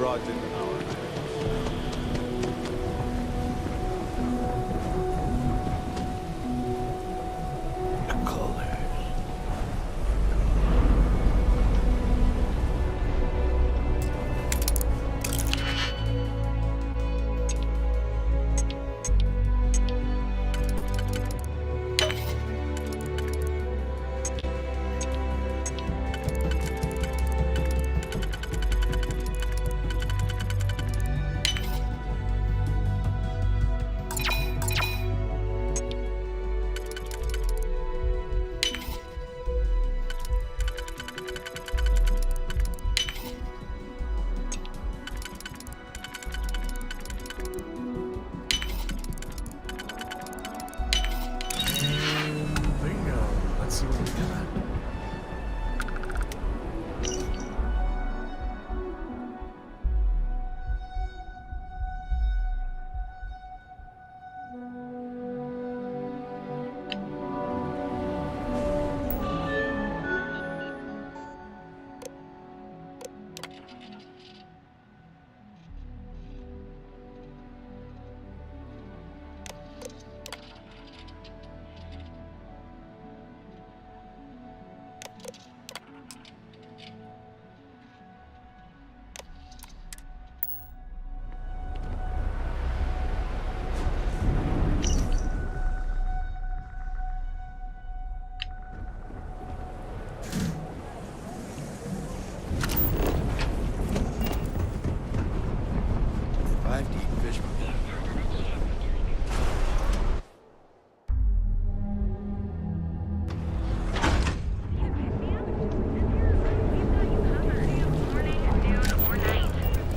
project hour. The colors. Let's see what we got.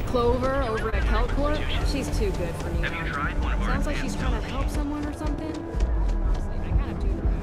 Clover over at Kelcourt? She's too good for me. Sounds like she's trying to help someone or something. Honestly, I kind of do her out.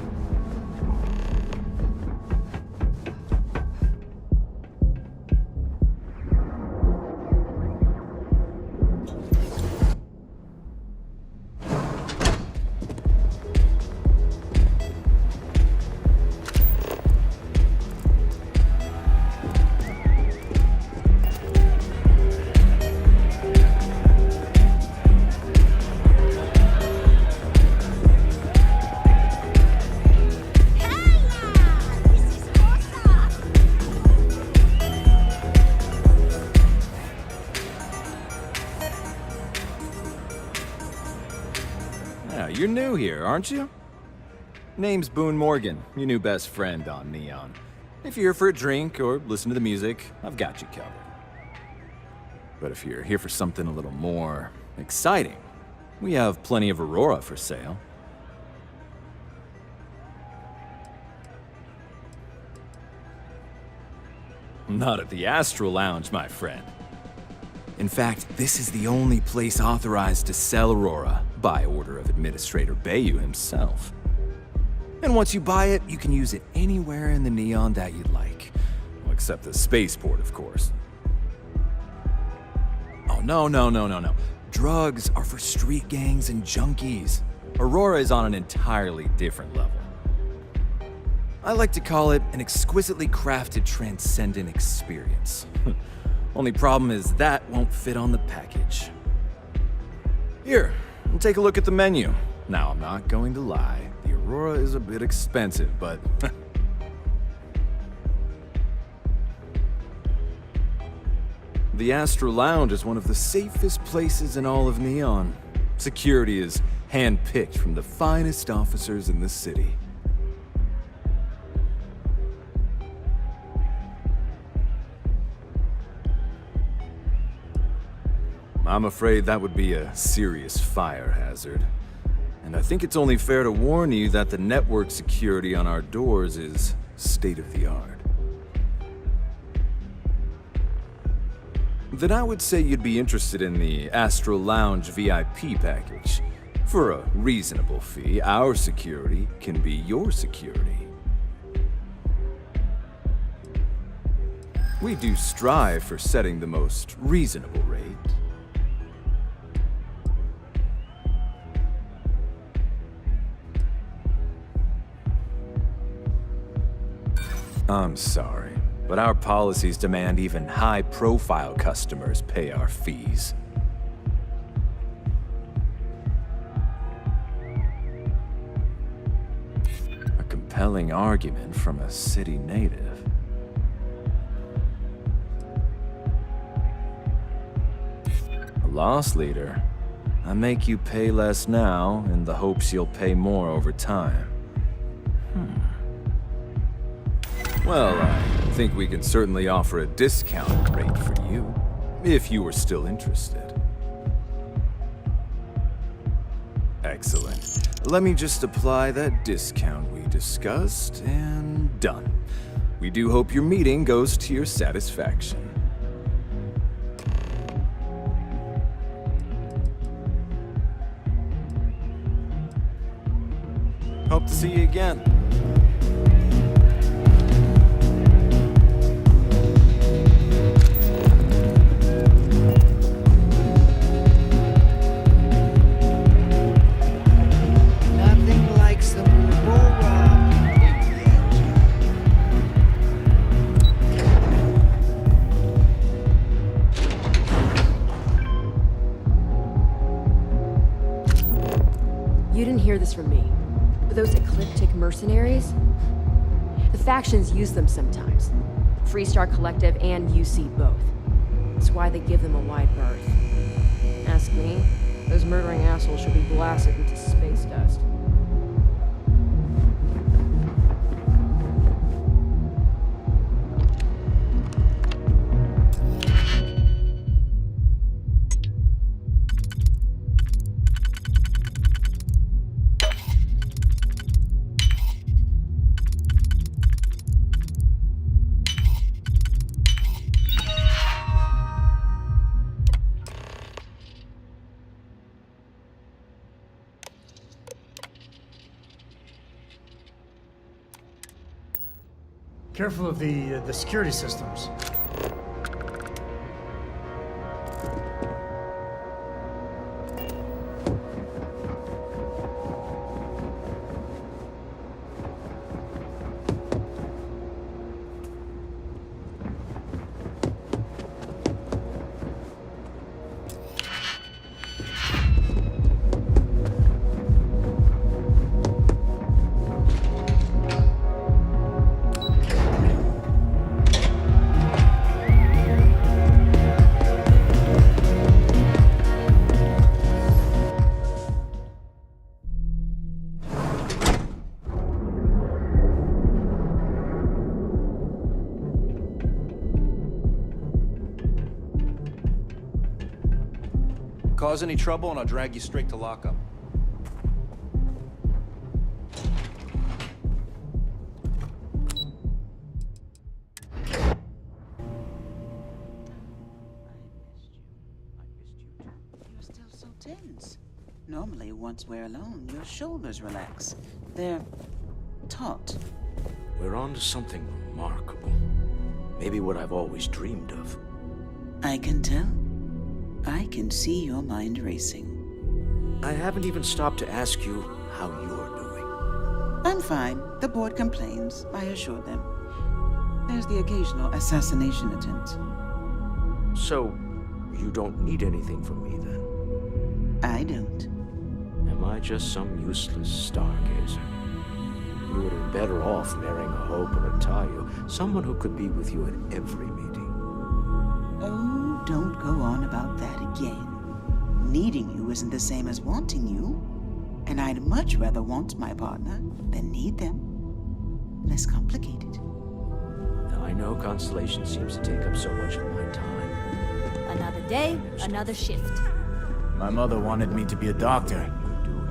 You're new here, aren't you? Name's Boone Morgan, your new best friend on Neon. If you're here for a drink or listen to the music, I've got you covered. But if you're here for something a little more exciting, we have plenty of Aurora for sale. Not at the Astral Lounge, my friend. In fact, this is the only place authorized to sell Aurora by order of Administrator Bayou himself. And once you buy it, you can use it anywhere in the Neon that you'd like. Well, except the spaceport, of course. Oh, no. Drugs are for street gangs and junkies. Aurora is on an entirely different level. I like to call it an exquisitely crafted transcendent experience. Only problem is that won't fit on the package. Here, take a look at the menu. Now, I'm not going to lie. The Aurora is a bit expensive, but... The Astral Lounge is one of the safest places in all of Neon. Security is hand-picked from the finest officers in the city. I'm afraid that would be a serious fire hazard. And I think it's only fair to warn you that the network security on our doors is state-of-the-art. Then I would say you'd be interested in the Astral Lounge VIP package. For a reasonable fee, our security can be your security. We do strive for setting the most reasonable rate. I'm sorry. but our policies demand even high-profile customers pay our fees. A compelling argument from a city native. A loss leader. I make you pay less now in the hopes you'll pay more over time. Well, I think we can certainly offer a discount rate for you, if you were still interested. Excellent. Let me just apply that discount we discussed, and done. We do hope your meeting goes to your satisfaction. Hope to see you again. Nothing like some Aurora in the engine. You didn't hear this from me. But those ecliptic mercenaries? The factions use them sometimes. Freestar Collective and UC both. That's why they give them a wide berth. Ask me, those murdering assholes should be blasted into space dust. Careful of the security systems. Cause any trouble and I'll drag you straight to lockup. You're still so tense. Normally, once we're alone, your shoulders relax. They're taut. We're on to something remarkable. Maybe what I've always dreamed of. I can tell. I can see your mind racing. I haven't even stopped to ask you how you're doing. I'm fine. The board complains, I assure them. There's the occasional assassination attempt. So, you don't need anything from me then? I don't. Am I just some useless stargazer? You would have been better off marrying a Hope or a Tayo, someone who could be with you at every meeting. Oh, don't go on about that again. Needing you isn't the same as wanting you. And I'd much rather want my partner than need them. Less complicated. Now, I know Constellation seems to take up so much of my time. Another day, another shift. My mother wanted me to be a doctor.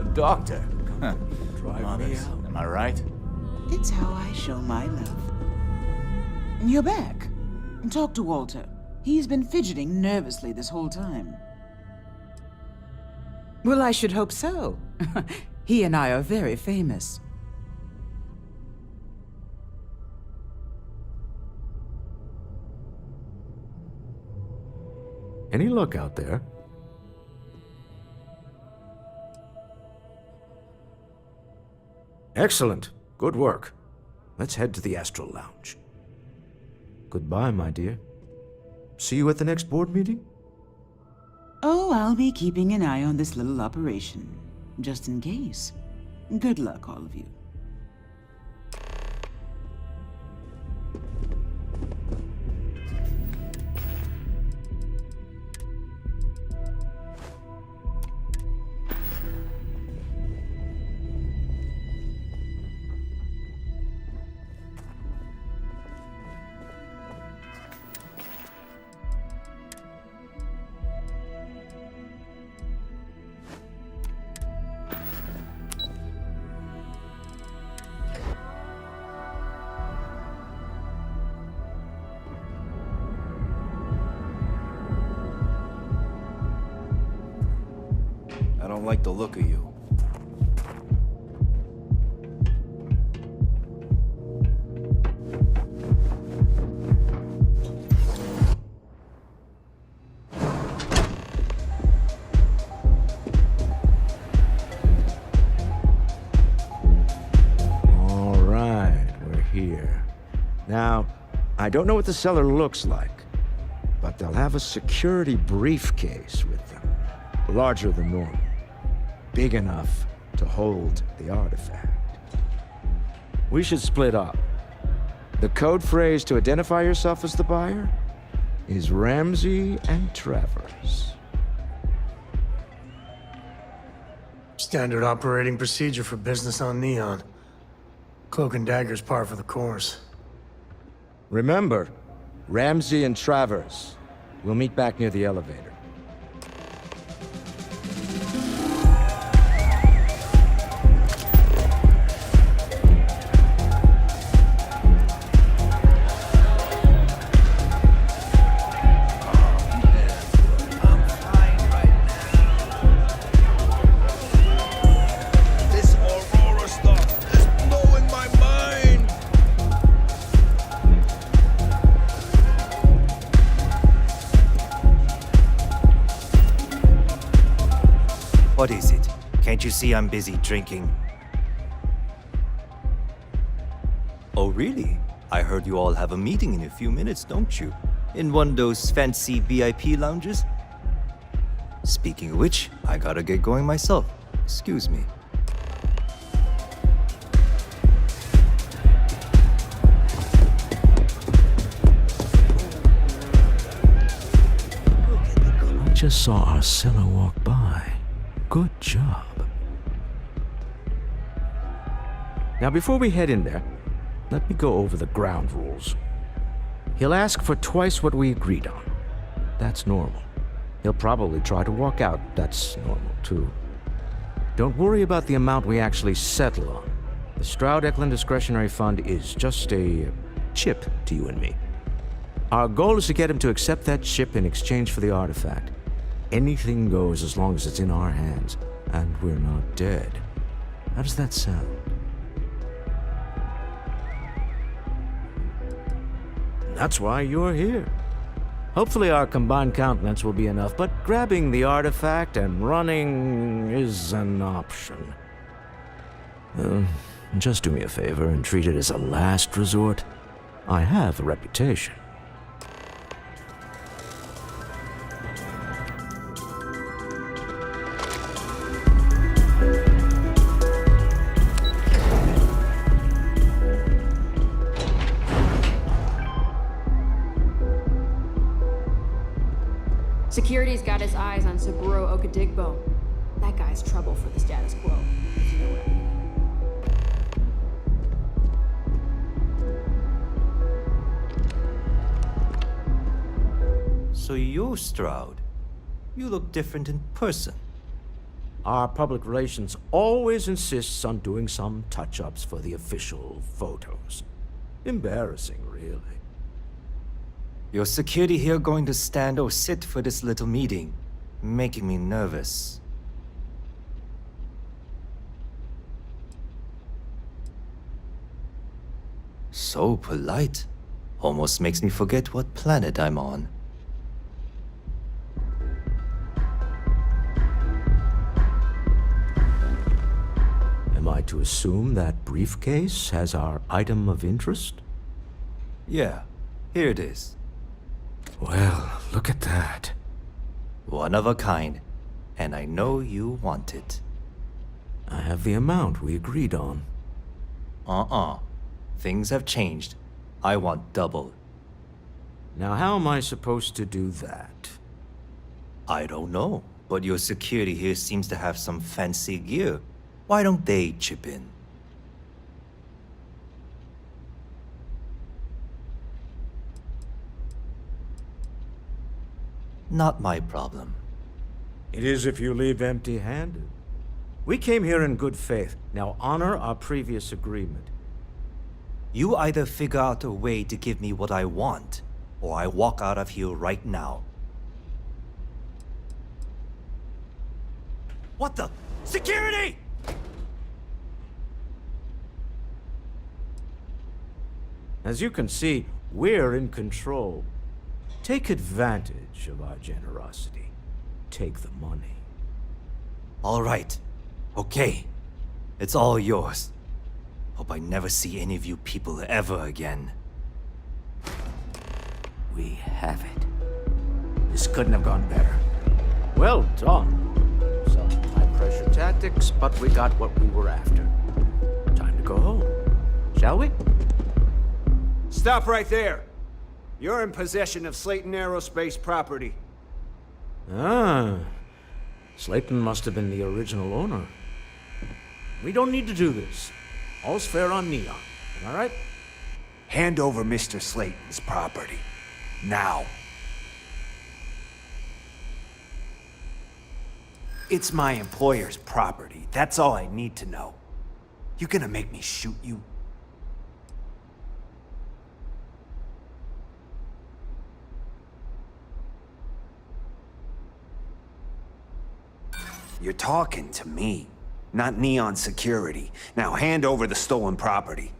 A doctor? Huh. Drive me Mothers, out. am I right? It's how I show my love. You're back. Talk to Walter. He's been fidgeting nervously this whole time. Well, I should hope so. He and I are very famous. Any luck out there? Excellent. Good work. Let's head to the Astral Lounge. Goodbye, my dear. See you at the next board meeting? Oh, I'll be keeping an eye on this little operation, just in case. Good luck, all of you. I don't like the look of you. All right, we're here. Now, I don't know what the cellar looks like, but they'll have a security briefcase with them. Larger than normal. Big enough to hold the artifact. We should split up. The code phrase to identify yourself as the buyer is Ramsey and Travers. Standard operating procedure for business on Neon. Cloak and dagger's par for the course. Remember, Ramsey and Travers. We'll meet back near the elevator. What is it? Can't you see I'm busy drinking? Oh, really? I heard you all have a meeting in a few minutes, don't you? In one of those fancy VIP lounges? Speaking of which, I gotta get going myself. Excuse me. I just saw Arcella walk by. Good job. Now, before we head in there, let me go over the ground rules. He'll ask for twice what we agreed on. That's normal. He'll probably try to walk out. That's normal, too. Don't worry about the amount we actually settle on. The Stroud-Eklund Discretionary Fund is just a chip to you and me. Our goal is to get him to accept that chip in exchange for the artifact. Anything goes as long as it's in our hands, and we're not dead. How does that sound? That's why you're here. Hopefully our combined countenance will be enough, but grabbing the artifact and running is an option. Just do me a favor and treat it as a last resort. I have a reputation. Security's got his eyes on Saburo Okadigbo. That guy's trouble for the status quo. You know it. So you're Stroud. You look different in person. Our public relations always insists on doing some touch-ups for the official photos. Embarrassing, really. Your security here going to stand or sit for this little meeting, making me nervous. So polite. Almost makes me forget what planet I'm on. Am I to assume that briefcase has our item of interest? Yeah. Here it is. Well, look at that. One of a kind. And I know you want it. I have the amount we agreed on. Things have changed. I want double. Now, how am I supposed to do that? I don't know, but your security here seems to have some fancy gear. Why don't they chip in? Not my problem. It is if you leave empty-handed. We came here in good faith. Now honor our previous agreement. You either figure out a way to give me what I want, or I walk out of here right now. What the? Security! As you can see, we're in control. Take advantage of our generosity. Take the money. All right. Okay. It's all yours. Hope I never see any of you people ever again. We have it. This couldn't have gone better. Well done. Some high-pressure tactics, but we got what we were after. Time to go home. Shall we? Stop right there. You're in possession of Slayton Aerospace property. Ah. Slayton must have been the original owner. We don't need to do this. All's fair on Neon. Am I right? Hand over Mr. Slayton's property. Now. It's my employer's property. That's all I need to know. You gonna make me shoot you? You're talking to me, not Neon Security. Now hand over the stolen property.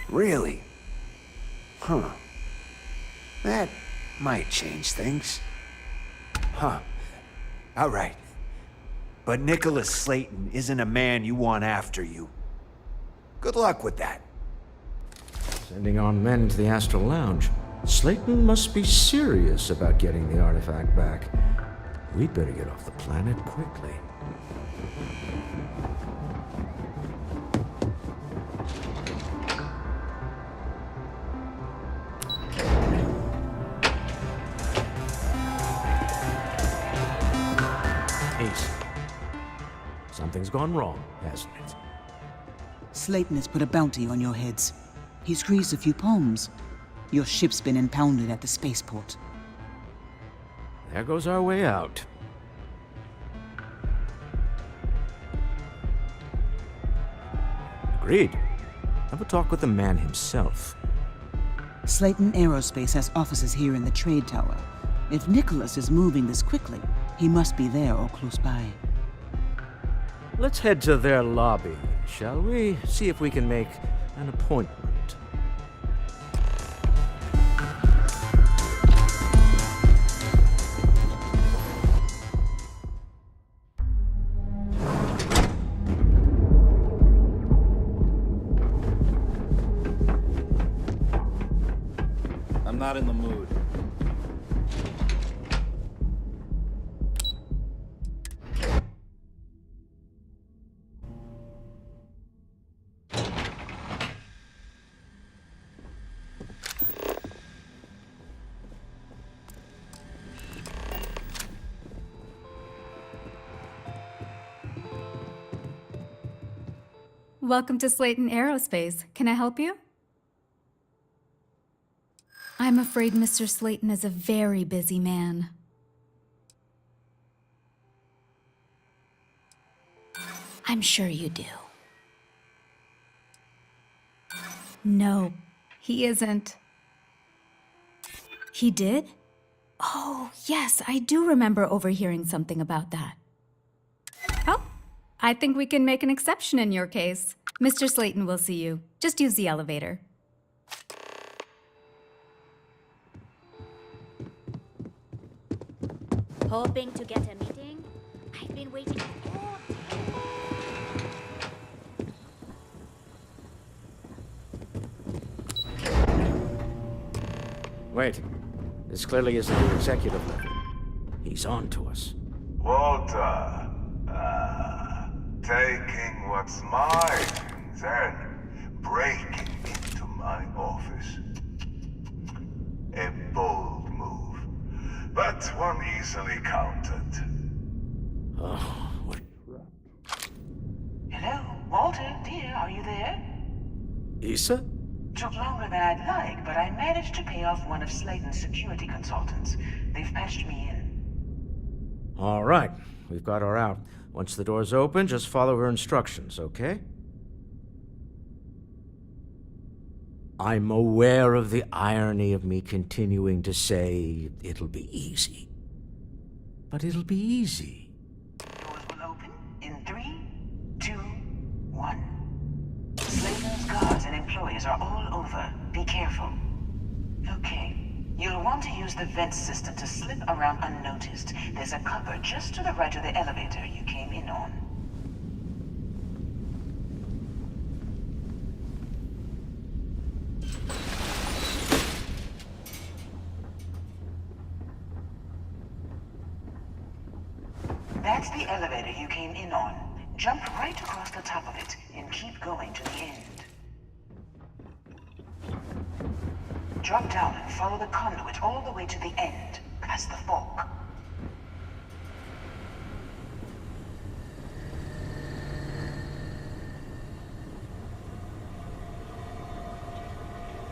Really? Huh. That might change things. Huh. All right. But Nicholas Slayton isn't a man you want after you. Good luck with that. Sending on men to the Astral Lounge. Slayton must be serious about getting the artifact back. We'd better get off the planet quickly. Ace. Something's gone wrong, hasn't it? Slayton has put a bounty on your heads. He's greased a few palms. Your ship's been impounded at the spaceport. There goes our way out. Agreed. Have a talk with the man himself. Slayton Aerospace has offices here in the trade tower. If Nicholas is moving this quickly, he must be there or close by. Let's head to their lobby, shall we? See if we can make an appointment. I'm not in the mood. Welcome to Slayton Aerospace. Can I help you? I'm afraid Mr. Slayton is a very busy man. I'm sure you do. No, he isn't. He did? Oh, yes, I do remember overhearing something about that. Oh, I think we can make an exception in your case. Mr. Slayton will see you. Just use the elevator. Hoping to get a meeting? I've been waiting all day. Wait. This clearly isn't the executive level. He's on to us. Walter. Taking what's mine, then breaking into my office. A bold move, but one easily countered. Oh, what? Hello, Walter, dear, are you there? Issa? Took longer than I'd like, but I managed to pay off one of Slayton's security consultants. They've patched me in. All right. We've got her out. Once the door's open, just follow her instructions, okay? I'm aware of the irony of me continuing to say it'll be easy. But it'll be easy. Doors will open in 3, 2, 1. Slayton's guards and employees are all over. Be careful. Okay. You'll want to use the vent system to slip around unnoticed. There's a cupboard just to the right of the elevator you came in on. That's the elevator you came in on. Jump right across the top of it and keep going to the end. Drop down and follow the conduit all the way to the end, past the fork.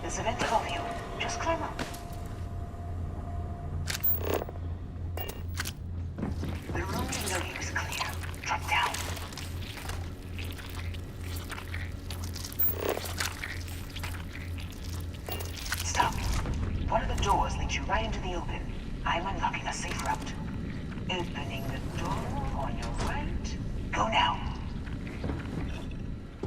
There's a vent above you. Just climb up. The room below you is clear. Drop down. Stop. One of the doors leads you right into the open. I'm unlocking a safe route. Opening the door on your right. Go now.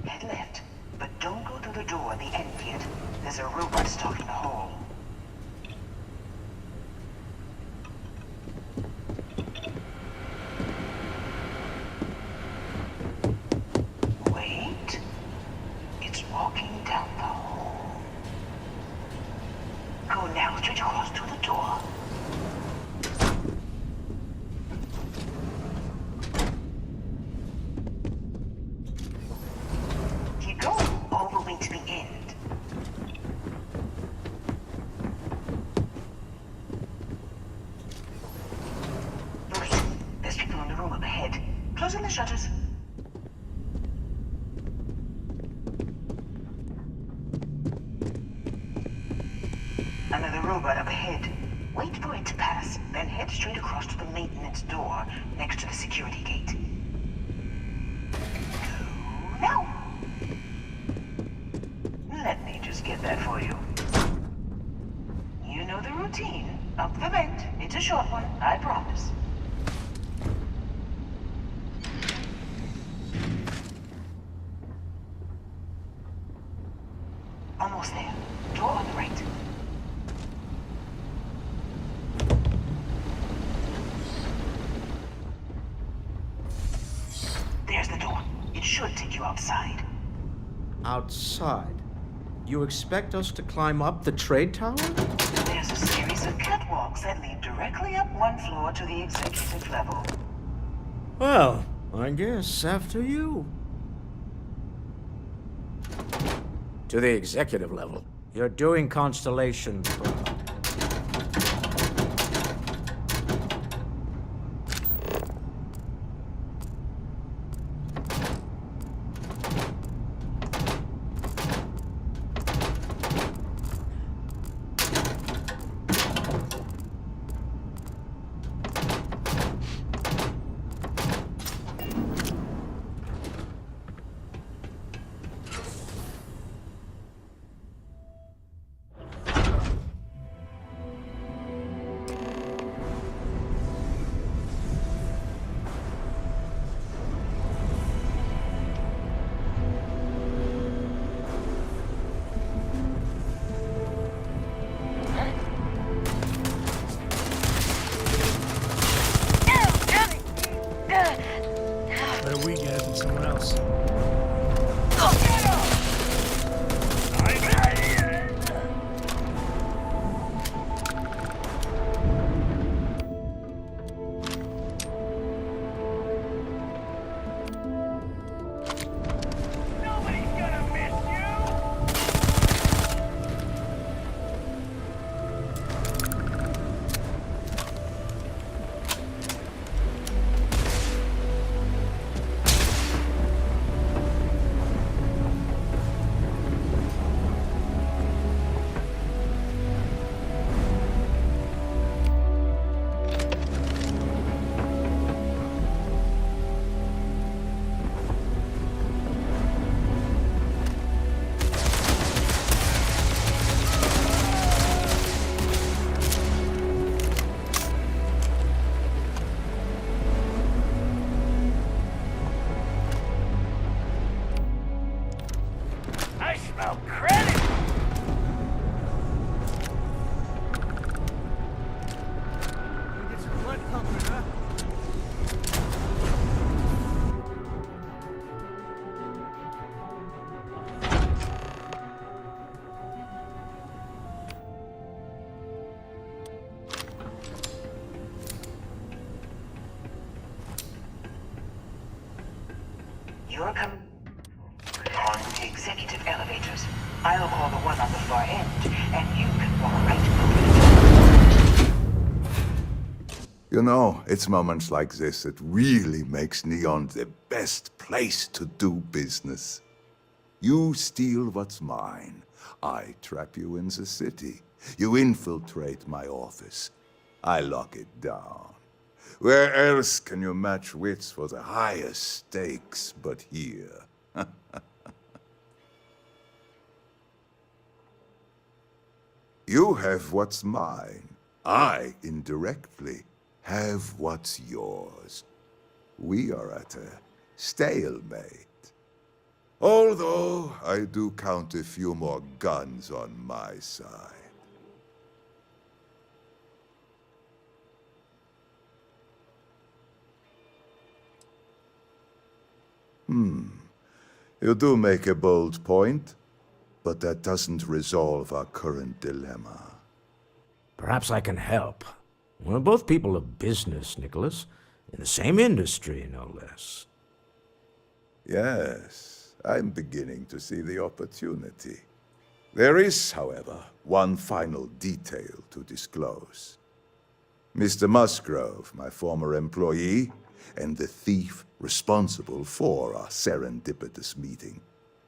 Head left, but don't go through the door at the end yet. There's a robot stalking the hall. Wait. It's walking down the hall. Go now, straight across to the door. Keep going, all the way to the end. Wait, there's people in the room up ahead. Closing the shutters. Another robot up ahead. Wait for it to pass, then head straight across to the maintenance door next to the security gate. Go now! Let me just get that for you. You know the routine. Up the vent. It's a short one, I promise. Almost there. Door on the right. There's the door. It should take you outside. Outside? You expect us to climb up the trade tower? There's a series of catwalks that lead directly up one floor to the executive level. Well, I guess after you. To the executive level. You're doing constellations, bro. You're on the executive elevators. I'll call the one on the far end, and you can walk right over it. You know, it's moments like this that really makes Neon the best place to do business. You steal what's mine. I trap you in the city. You infiltrate my office. I lock it down. Where else can you match wits for the highest stakes but here? You have what's mine. I, indirectly, have what's yours. We are at a stalemate. Although, I do count a few more guns on my side. You do make a bold point, but that doesn't resolve our current dilemma. Perhaps I can help. We're both people of business, Nicholas. In the same industry, no less. Yes, I'm beginning to see the opportunity. There is, however, one final detail to disclose. Mr. Musgrove, my former employee, and the thief responsible for our serendipitous meeting,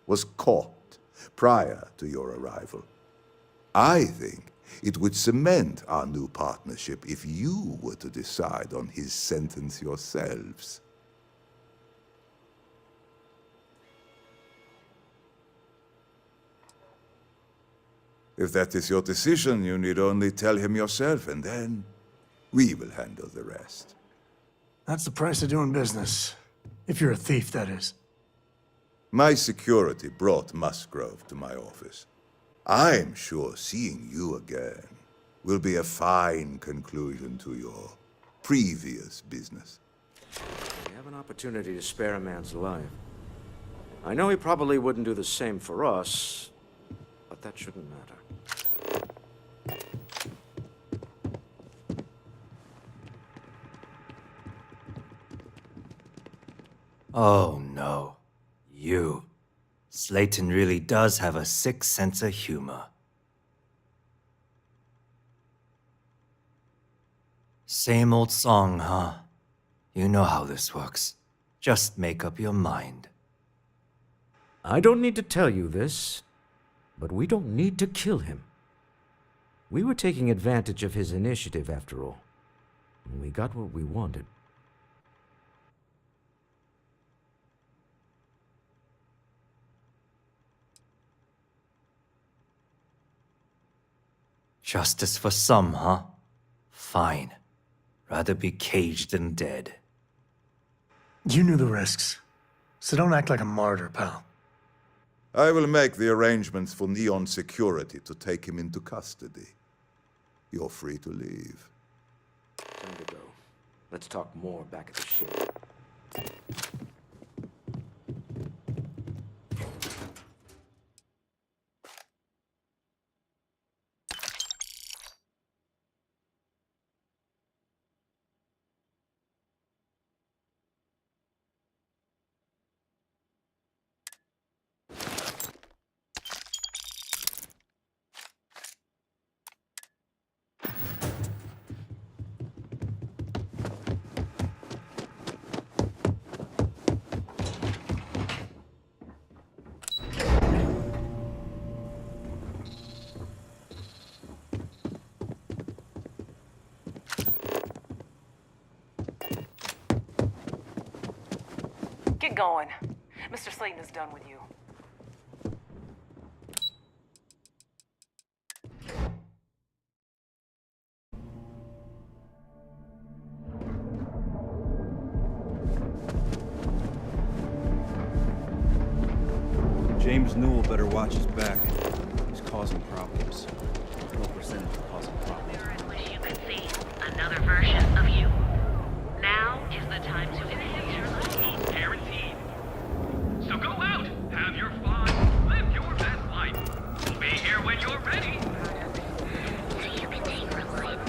was caught prior to your arrival. I think it would cement our new partnership if you were to decide on his sentence yourselves. If that is your decision, you need only tell him yourself, and then we will handle the rest. That's the price of doing business. If you're a thief, that is. My security brought Musgrove to my office. I'm sure seeing you again will be a fine conclusion to your previous business. We have an opportunity to spare a man's life. I know he probably wouldn't do the same for us, but that shouldn't matter. Oh no. You. Slayton really does have a sick sense of humor. Same old song, huh? You know how this works. Just make up your mind. I don't need to tell you this, but we don't need to kill him. We were taking advantage of his initiative, after all. And we got what we wanted. Justice for some, huh? Fine. Rather be caged than dead. You knew the risks, so don't act like a martyr, pal. I will make the arrangements for Neon Security to take him into custody. You're free to leave. Time to go. Let's talk more back at the ship. Get going. Mr. Slayton is done with you. James Newell better watch his back. He's causing problems. Low percentage of causing problems. I wish you could see another version of you. Now is the time to enhance your life. Guaranteed. So go out, have your fun, live your best life. We'll be here when you're ready. So you can take relief.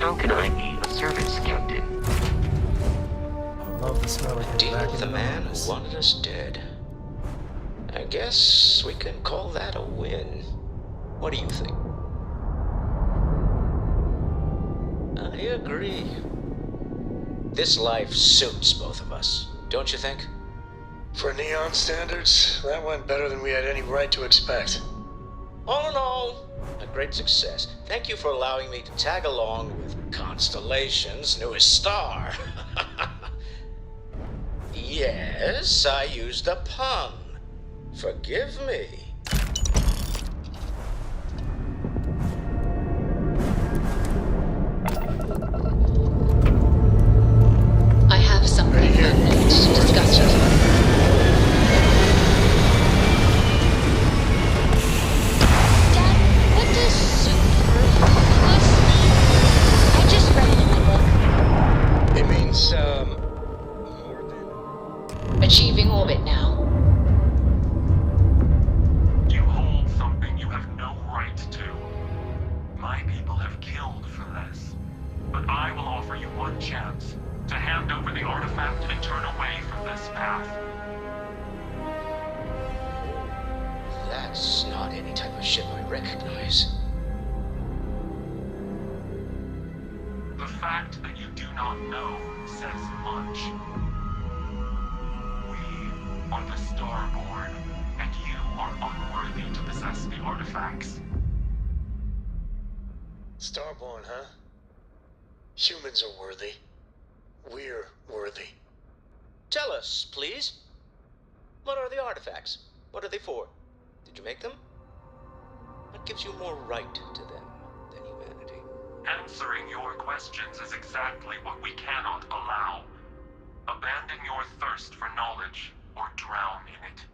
How can I be of service, Captain? I love the smell of Deal back with in the the man office. who wanted us dead. I guess we can call that a win. What do you think? I agree. This life suits both of us, don't you think? For Neon standards, that went better than we had any right to expect. All in all, a great success. Thank you for allowing me to tag along with Constellation's newest star. Yes, I used a pun. Forgive me. I have something urgent to discuss with you. Dad, what does superfluous mean? I just read it in my book. It means, Achieving orbit now. You hold something you have no right to. My people have killed for this. But I will offer you one chance to hand over the artifact and turn away from this path. That's not any type of ship I recognize. The fact that you do not know says much. We are the Starborn, and you are unworthy to possess the artifacts. Starborn, huh? Humans are worthy. We're worthy. Tell us, please. What are the artifacts? What are they for? Did you make them? What gives you more right to them than humanity? Answering your questions is exactly what we cannot allow. Abandon your thirst for knowledge, or drown in it.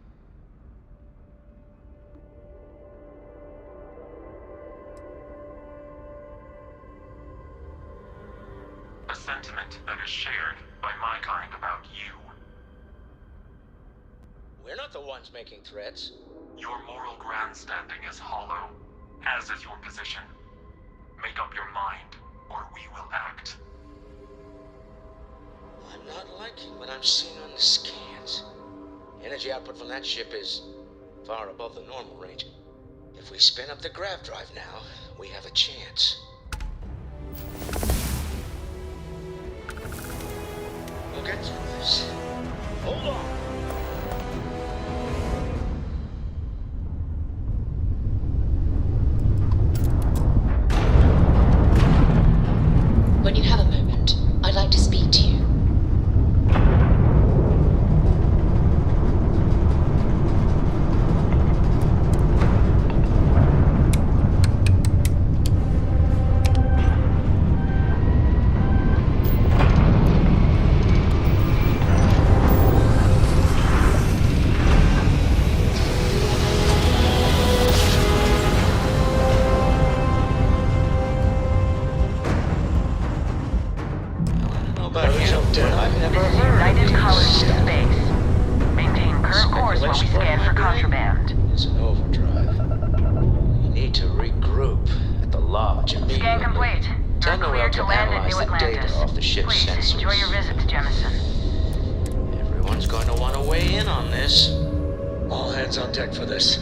A sentiment that is shared by my kind about you. We're not the ones making threats. Your moral grandstanding is hollow, as is your position. Make up your mind, or we will act. I'm not liking what I'm seeing on the scans. Energy output from that ship is far above the normal range. If we spin up the grav drive now, we have a chance. We'll get through this. Hold on. When you have a moment, I'd like to speak to you. United Colonies of Space. Maintain current course while we scan for contraband. It's an overdrive. We need to regroup at the lodge immediately. Scan complete. Tell You're me cleared to to land at analyze New the data Atlantis. off the ship's Please, sensors. enjoy your visit to Jemison. Everyone's going to want to weigh in on this. All hands on deck for this.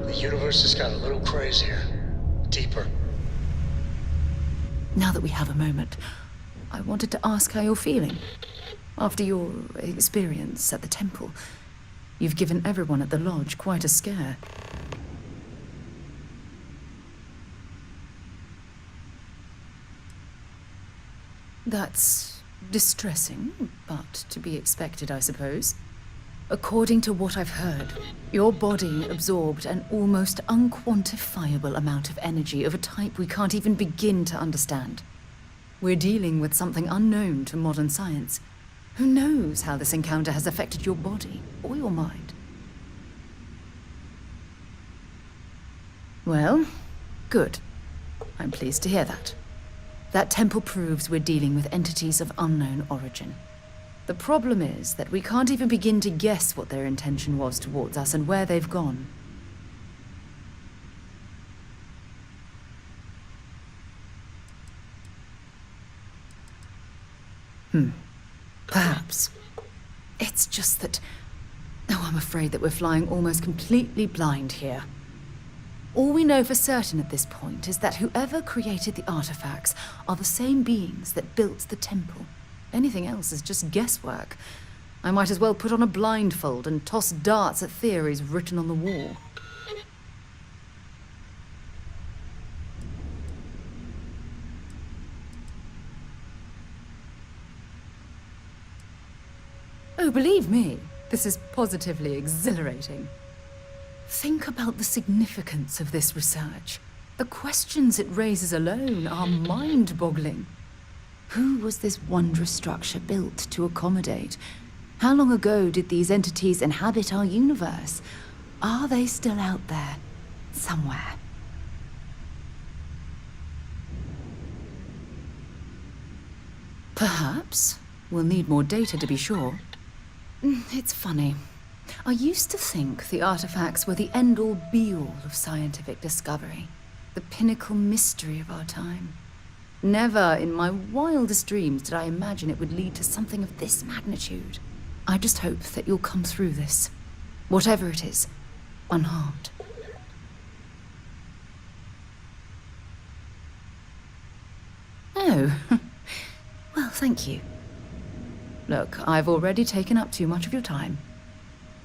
The universe has got a little crazier. Deeper. Now that we have a moment, I wanted to ask how you're feeling. After your experience at the temple, you've given everyone at the lodge quite a scare. That's distressing, but to be expected, I suppose. According to what I've heard, your body absorbed an almost unquantifiable amount of energy of a type we can't even begin to understand. We're dealing with something unknown to modern science. Who knows how this encounter has affected your body or your mind? Well, good. I'm pleased to hear that. That temple proves we're dealing with entities of unknown origin. The problem is that we can't even begin to guess what their intention was towards us and where they've gone. Perhaps. It's just that... Oh, I'm afraid that we're flying almost completely blind here. All we know for certain at this point is that whoever created the artifacts are the same beings that built the temple. Anything else is just guesswork. I might as well put on a blindfold and toss darts at theories written on the wall. Oh, believe me, this is positively exhilarating. Think about the significance of this research. The questions it raises alone are mind-boggling. Who was this wondrous structure built to accommodate? How long ago did these entities inhabit our universe? Are they still out there, somewhere? Perhaps. We'll need more data to be sure. It's funny. I used to think the artifacts were the end-all be-all of scientific discovery, the pinnacle mystery of our time. Never in my wildest dreams did I imagine it would lead to something of this magnitude. I just hope that you'll come through this, whatever it is, unharmed. Oh, well, thank you. Look, I've already taken up too much of your time.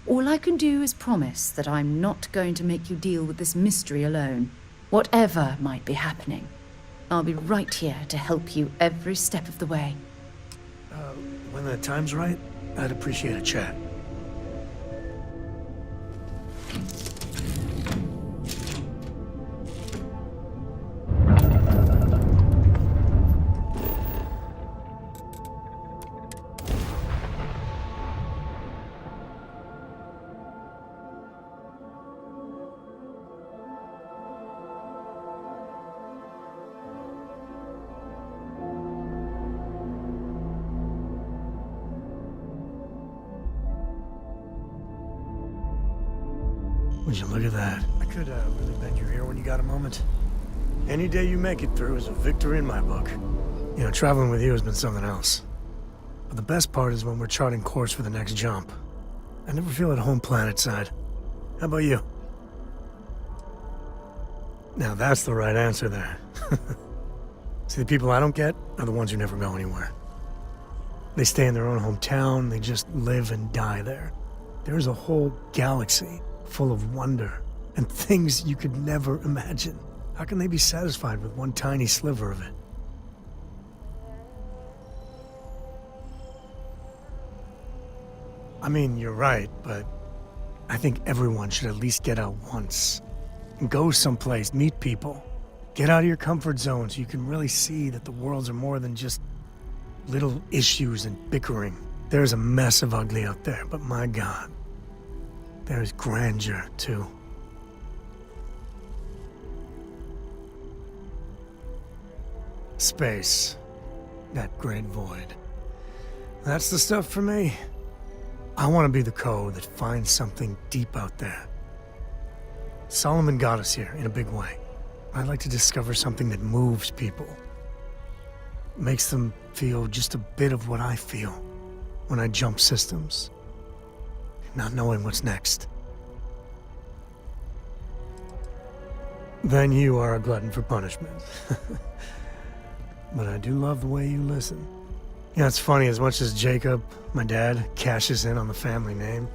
All I can do is promise that I'm not going to make you deal with this mystery alone. Whatever might be happening, I'll be right here to help you every step of the way. When the time's right, I'd appreciate a chat. Would you look at that? I could really bend your ear when you got a moment. Any day you make it through is a victory in my book. You know, traveling with you has been something else. But the best part is when we're charting course for the next jump. I never feel at home planet side. How about you? Now that's the right answer there. See, the people I don't get are the ones who never go anywhere. They stay in their own hometown, they just live and die there. There's a whole galaxy full of wonder and things you could never imagine. How can they be satisfied with one tiny sliver of it? I mean, you're right, but I think everyone should at least get out once. And go someplace, meet people. Get out of your comfort zone so you can really see that the worlds are more than just little issues and bickering. There's a mess of ugly out there, but my God, there's grandeur, too. Space. That great void. That's the stuff for me. I want to be the code that finds something deep out there. Solomon got us here in a big way. I'd like to discover something that moves people. Makes them feel just a bit of what I feel when I jump systems. Not knowing what's next. Then you are a glutton for punishment. But I do love the way you listen. You know, it's funny, as much as Jacob, my dad, cashes in on the family name,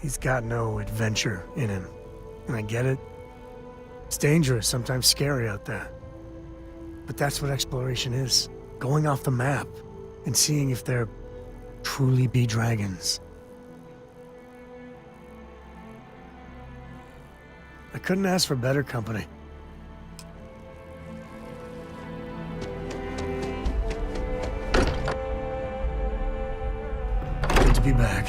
he's got no adventure in him. And I get it. It's dangerous, sometimes scary out there. But that's what exploration is. Going off the map and seeing if there truly be dragons. I couldn't ask for better company. Good to be back.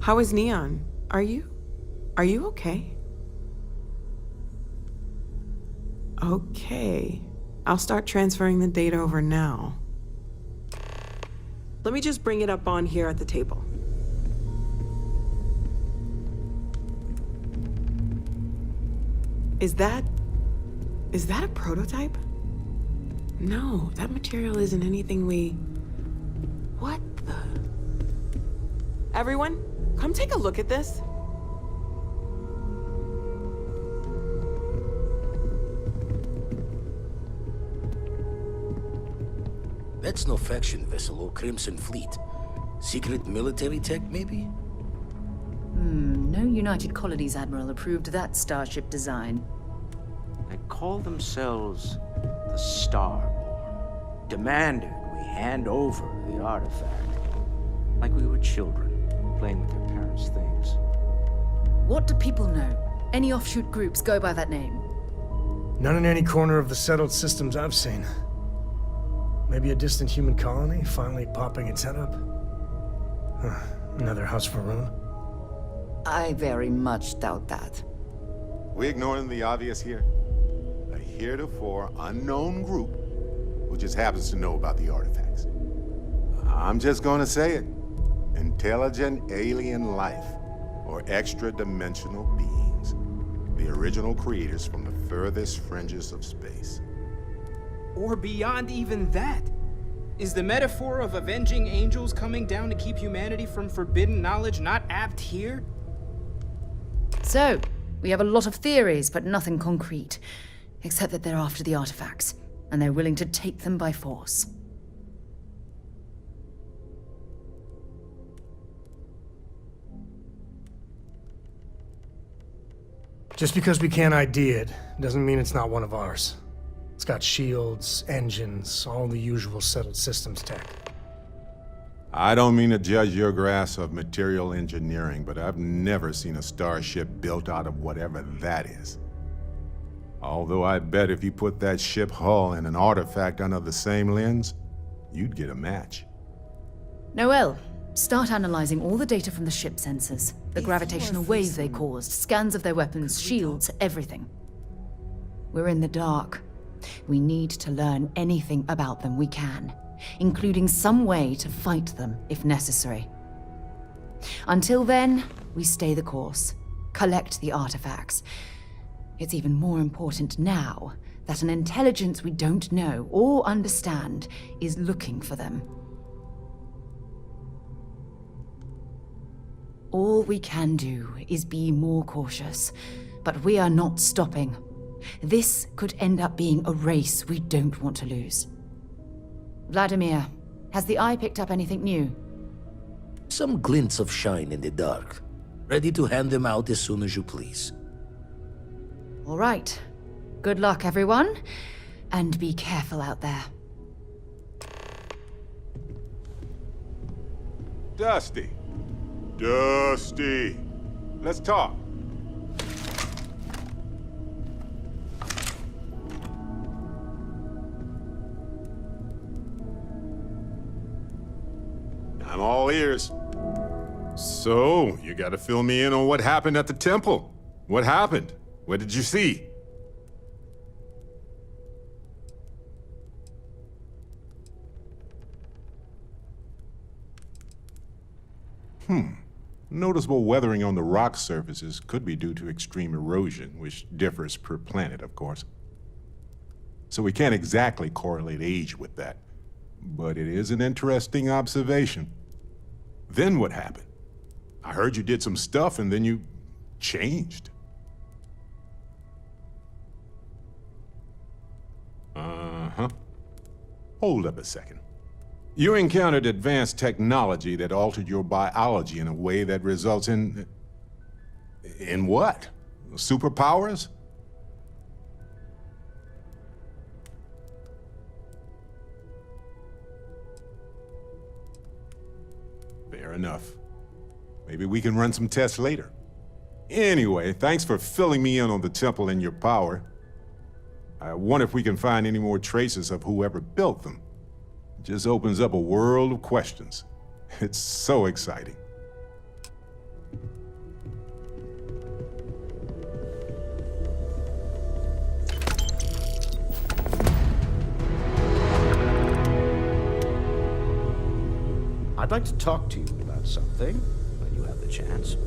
How is Neon? Are you? Are you okay? Okay. I'll start transferring the data over now. Let me just bring it up on here at the table. Is that a prototype? No, that material isn't anything we... What the... Everyone, come take a look at this. That's no faction vessel or Crimson Fleet. Secret military tech, maybe? No United Colonies Admiral approved that starship design. They call themselves the Starborn. Demanded we hand over the artifact. Like we were children, playing with their parents' things. What do people know? Any offshoot groups go by that name? None in any corner of the settled systems I've seen. Maybe a distant human colony finally popping its head up? Huh. Another house for ruin? I very much doubt that. We ignoring the obvious here? A heretofore unknown group who just happens to know about the artifacts. I'm just gonna say it. Intelligent alien life, or extra-dimensional beings. The original creators from the furthest fringes of space. Or beyond even that. Is the metaphor of avenging angels coming down to keep humanity from forbidden knowledge not apt here? So, we have a lot of theories, but nothing concrete. Except that they're after the artifacts, and they're willing to take them by force. Just because we can't ID it, doesn't mean it's not one of ours. It's got shields, engines, all the usual settled systems tech. I don't mean to judge your grasp of material engineering, but I've never seen a starship built out of whatever that is. Although I bet if you put that ship hull and an artifact under the same lens, you'd get a match. Noel, start analyzing all the data from the ship sensors. The gravitational wave they caused, scans of their weapons, shields, everything. We're in the dark. We need to learn anything about them we can, including some way to fight them if necessary. Until then, we stay the course, collect the artifacts. It's even more important now that an intelligence we don't know or understand is looking for them. All we can do is be more cautious, but we are not stopping. This could end up being a race we don't want to lose. Vladimir, has the Eye picked up anything new? Some glints of shine in the dark. Ready to hand them out as soon as you please. All right. Good luck, everyone. And be careful out there. Dusty. Dusty. Let's talk. I'm all ears. So, you gotta fill me in on what happened at the temple. What happened? What did you see? Noticeable weathering on the rock surfaces could be due to extreme erosion, which differs per planet, of course. So we can't exactly correlate age with that. But it is an interesting observation. Then what happened? I heard you did some stuff and then you changed. Uh-huh. Hold up a second. You encountered advanced technology that altered your biology in a way that results in... In what? Superpowers? Fair enough. Maybe we can run some tests later. Anyway, thanks for filling me in on the temple and your power. I wonder if we can find any more traces of whoever built them. It just opens up a world of questions. It's so exciting. I'd like to talk to you about something when you have the chance.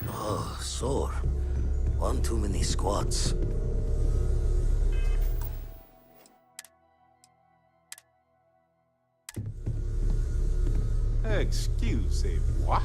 Oh, sore. One too many squats. Excusez-moi.